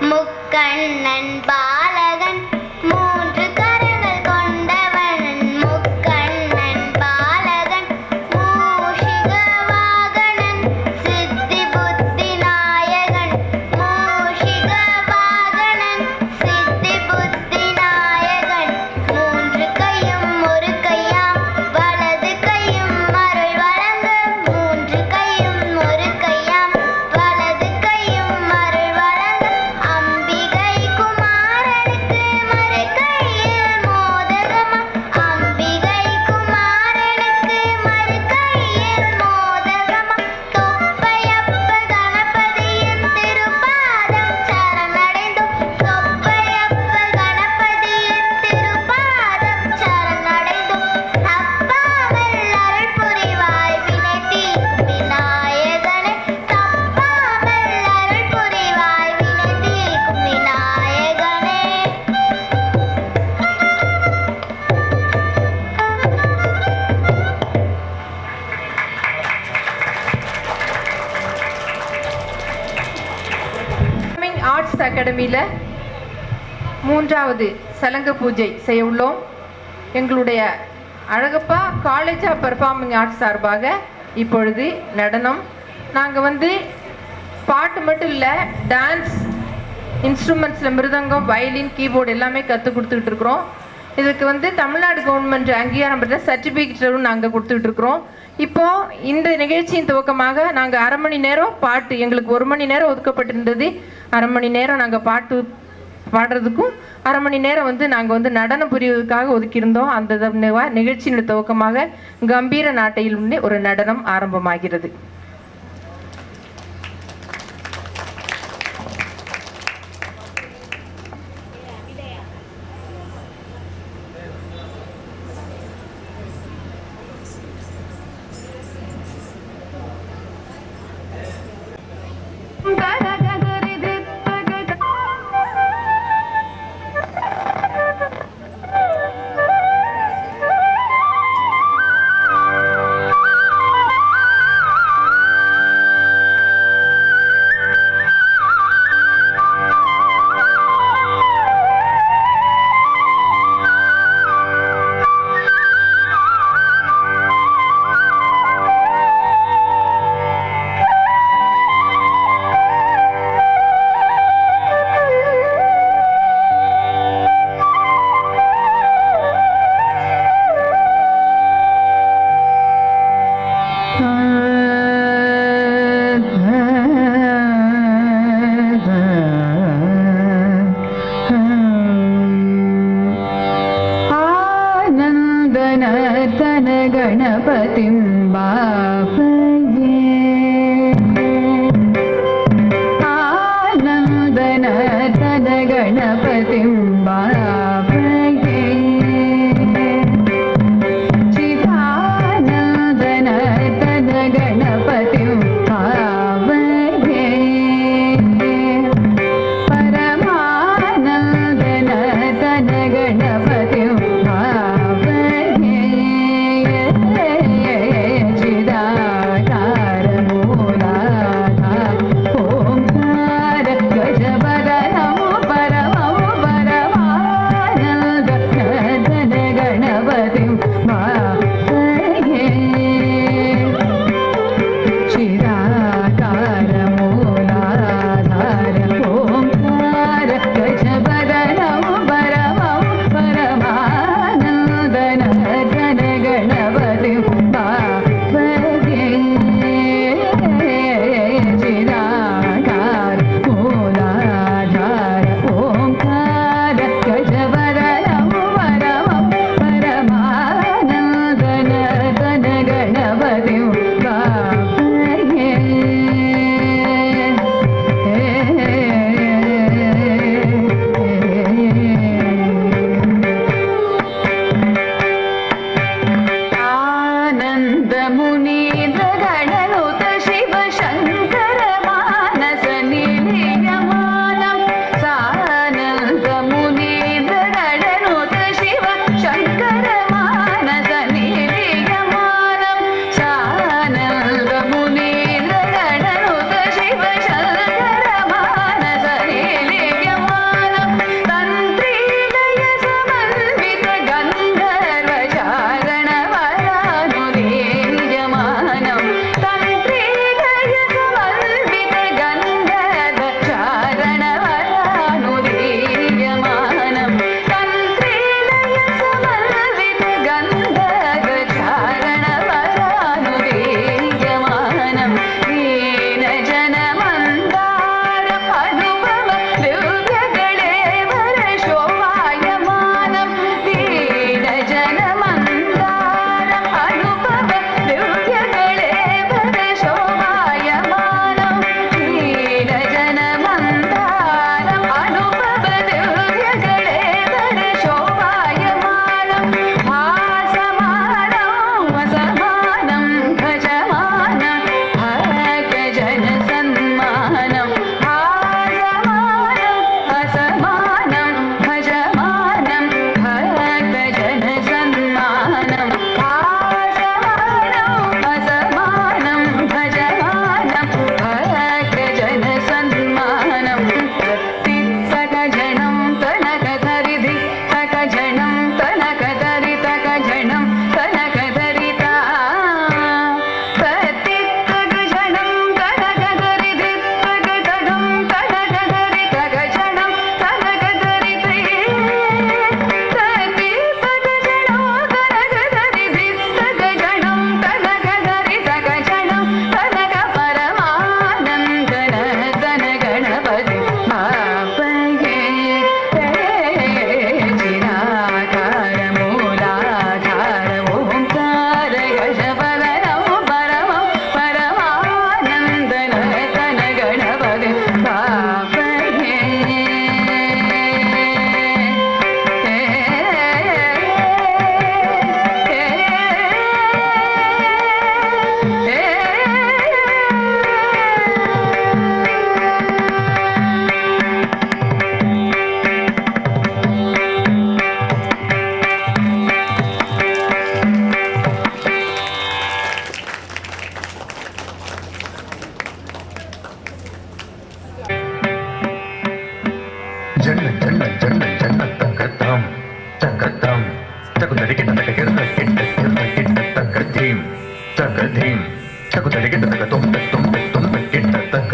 முக்கண்ணன் பாலகன் மூன்று கரங்கள் கொண்டவன் முக்கண்ணன் பாலகன் மூஷிக வாகனன் சித்தி புத்தி நாயகன் மூஷிக வாகனன் சித்தி புத்தி நாயகன் மூன்று கையும் ஒரு கையாம் வலது கையும் அருள் வழங்க மூன்று கையும் ஒரு கையாம் வலது கையும் அருள் வழங்க அம்பிகை குமாரனுக்கு மறு கையில் மோதகமா அம்பிகை குமாரனுக்கு மறு கையில் மோதகமா தொப்பையப்ப கணபதியின் திருப்பாதம் சரணடைந்தோம் தொப்பையப்ப கணபதியின் திருப்பாதம் சரணடைந்தோம் தப்பாமல் அருள் புரிவாய் வினை தீர்க்கும் விநாயகனே தப்பாமல் அருள் புரிவாய் வினை தீர்க்கும் விநாயகனே. ஆர்ட்ஸ் அகாடமியில் மூன்றாவது சலங்க பூஜை செய்ய உள்ளோம். எங்களுடைய Alagappa college of performing arts சார்பாக இப்பொழுது நடனம். நாங்கள் பாட்டு மட்டும் இல்லை, டான்ஸ் இன்ஸ்ட்ருமெண்ட்ஸில் மிருதங்கம், வயலின், கீபோர்டு எல்லாமே கற்றுக் கொடுத்துக்கிட்டு இருக்கிறோம். இதுக்கு தமிழ்நாடு கவர்மெண்ட் அங்கீகாரம் பெற்ற சர்டிஃபிகேட்டும் நாங்கள் கொடுத்துக்கிட்டு இருக்கிறோம். இப்போது இந்த நிகழ்ச்சியின் துவக்கமாக நாங்கள் அரை மணி நேரம் பாட்டு, எங்களுக்கு 1 மணி நேரம் ஒதுக்கப்பட்டிருந்தது. அரை மணி நேரம் நாங்கள் பாட்டு பாடுறதுக்கும் அரை மணி நேரம் நாங்கள் நடனம் புரிவதற்காக ஒதுக்கியிருந்தோம். அந்த நிகழ்ச்சியின் துவக்கமாக கம்பீர நாட்டையில் ஒரு நடனம் ஆரம்பமாகிறது.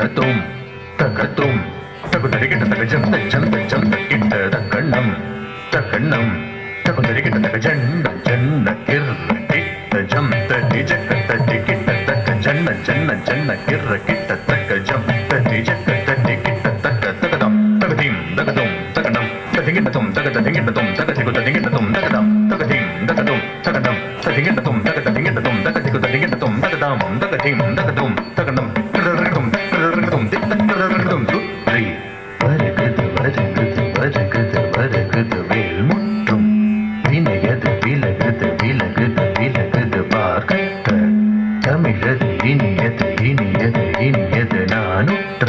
தகதும் தகதும் தகுதரிகிட்ட தகஜம் தஜம் தஜம் தக்கிட்ட தக்கண்ணம் தக்கண்ணம் தகுதரிகிட்ட தகஜண்ட ஜண்ட கிர்கிட்ட ஜம் தடிஜக்க தடிகிட்ட தக்க ஜன்ன ஜன்ன ஜன்ன கிர்கிட்ட தக்கஜம் தடிஜக்க தடிகிட்ட தக்க தகதம் தகதீம் தகதும் தகனம் ததிகிட்டதும் தகததிகிட்டதும் தகதிகுததிகிட்டதும் தகதம் தகதீம் தகதும் தகதம் ததிகிட்டதும் தகததிகிட்டதும் தகதிகுததிகிட்டதும் தகதாம் தகதீம் தகதும் தகனம் தகதம் தகதம் தித்தகதம் துத்ரி வருகுது வருகுது வருகுது வருகுது வேல் முற்றும் வினையது விலகுது விலகுது விலகுது பார்க்க தமிழது இனியது இனியது இனியது நானுற்ற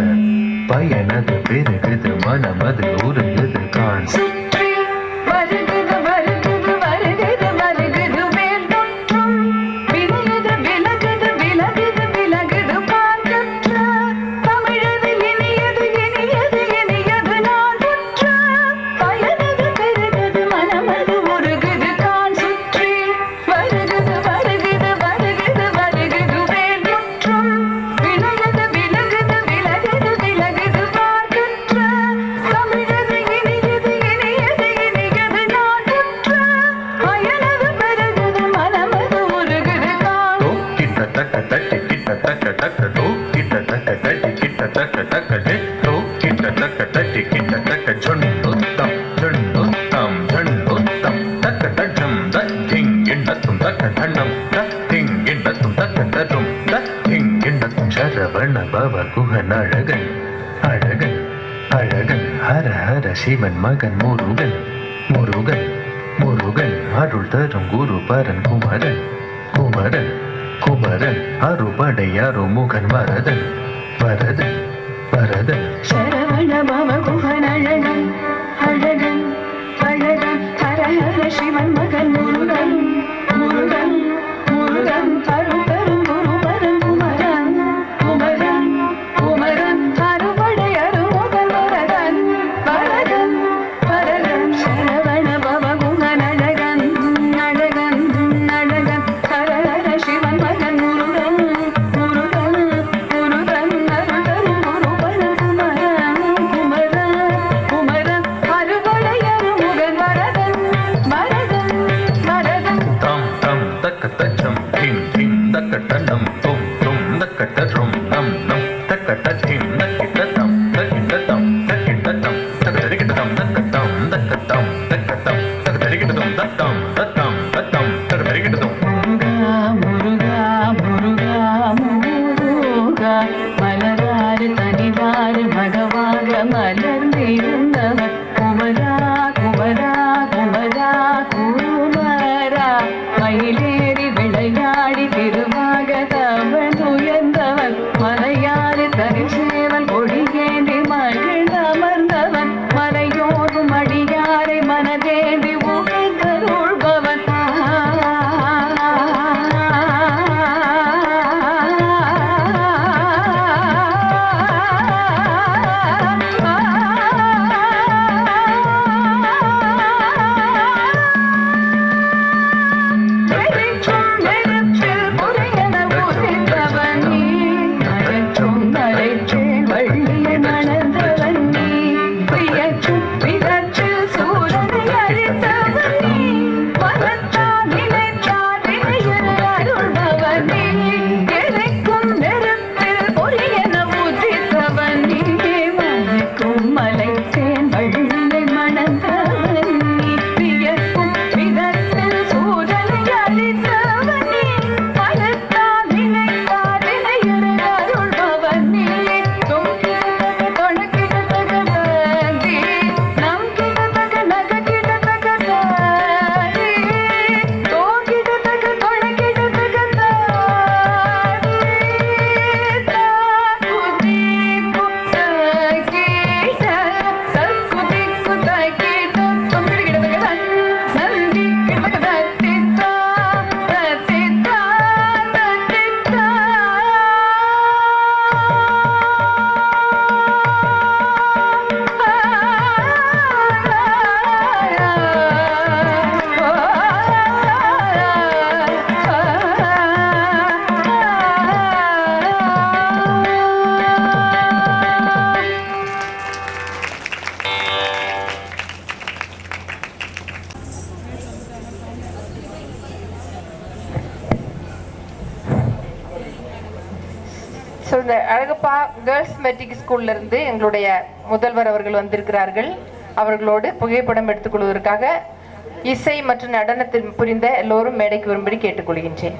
பயனது பெருகுது மனமது உருகுது காண் சுற்றி வருகுது வருகுது வருகுது வருகுது வேல் முற்றும் வினையது விலகுது விலகுது விலகுது பார்க்க தமிழது இனியது இனியது இனியது நானுற்ற பயனது பெருகுது மனமது உருகுது காண் சுற்றி வருகுது வருகுது வருகுது வருகுது வேல் முற்றும் வினையது விலகுது விலகுது விலகுது பார்க்க தமிழது இனியது இனியது இனியது நானுற்ற பயனது பெருகுது மனமது உருகுது காண் கிட்ட தக்க தட்டி கிட்ட தக்க தக்க தோ கிட்ட தக்க தட்டி கிட்ட தக்க தக்க தே தோ கிட்ட தக்க தட்டி கிட்ட தக்க ஜொண்டுத்தம் ஜொண்டுத்தம் ஜொண்டுத்தம் தக்க தஜம் தத்திங் எண்ணத்தும் தக்க தண்டம் தத்திங் எண்ணத்தும் தக்க தரும் தத்திங் எண்ணத்தும் சரவண பவ குகன் அழகன் அழகன் அழகன் ஹர ஹர சிவன் மகன் முருகன் முருகன் முருகன் அருள் தரும் குரு பரன் குமரன் குமரன் குமரன் அறுபடை அருமுகன் வரதன் வரதன் வரதன் சரவண பவ குகன் அழகன் அழகன் அழகன் ஹர ஹர சிவன் மகன் முருகன் முருகன் முருகன் அருள் தரும் குரு பரன் குமரன் குமரன் குமரன் அறுபடை அருமுகன் வரதன் வரதன் வரதன் சரவண பவ குகன் அழகன் அழகன் அழகன் ஹர ஹர சிவன் மகன் முருகன் முருகன் முருகன் அருள் தரும் குரு பரன் குமரன் குமரன் குமரன் அறுபடை அருமுகன் வரதன் வரதன் வரதன் தம் தம் தக்க தச்சம் திம் திம் தக்க தண்டம் தும் தும் தக்க தரும் நம் நம் தக்க தத்திம் தக்கிட்ட தம் தக்கிட்ட தம் தக்கிட்ட தம் தக்க தரிக்கிட்ட தம் தக்க தம் தக்க தம் தக்க தம் தக்க தரிக்கிட்ட தம் தத்தம் தத்தம் தத்தம் தக்க தரிக்கிட்ட தம் முருகா முருகா முருகா மலராறு தனிவாறு மகவாக மலர்ந்திருந்தவர் குமரா குமரா குமரா குமரா மயிலேறி விளையாடி திருவாக தவன் உயர்ந்தவன் மலையாறு தரிசேவன் கொடியேந்தி மகிழ் அமர்ந்தவன் மலையோரும் அடியாரை மனதேந்தி உகழ்ந்தருள்பவன் வள்ளியன கேர்ள்ஸ் மெட்ரிக் ஸ்கூல்ல இருந்து எங்களுடைய முதல்வர் அவர்கள் வந்திருக்கிறார்கள். அவர்களோடு புகைப்படம் எடுத்துக்கொள்வதற்காக இசை மற்றும் நடனத்தில் புரிந்த எல்லோரும் மேடைக்கு வரும்படி கேட்டுக்கொள்கின்றேன்.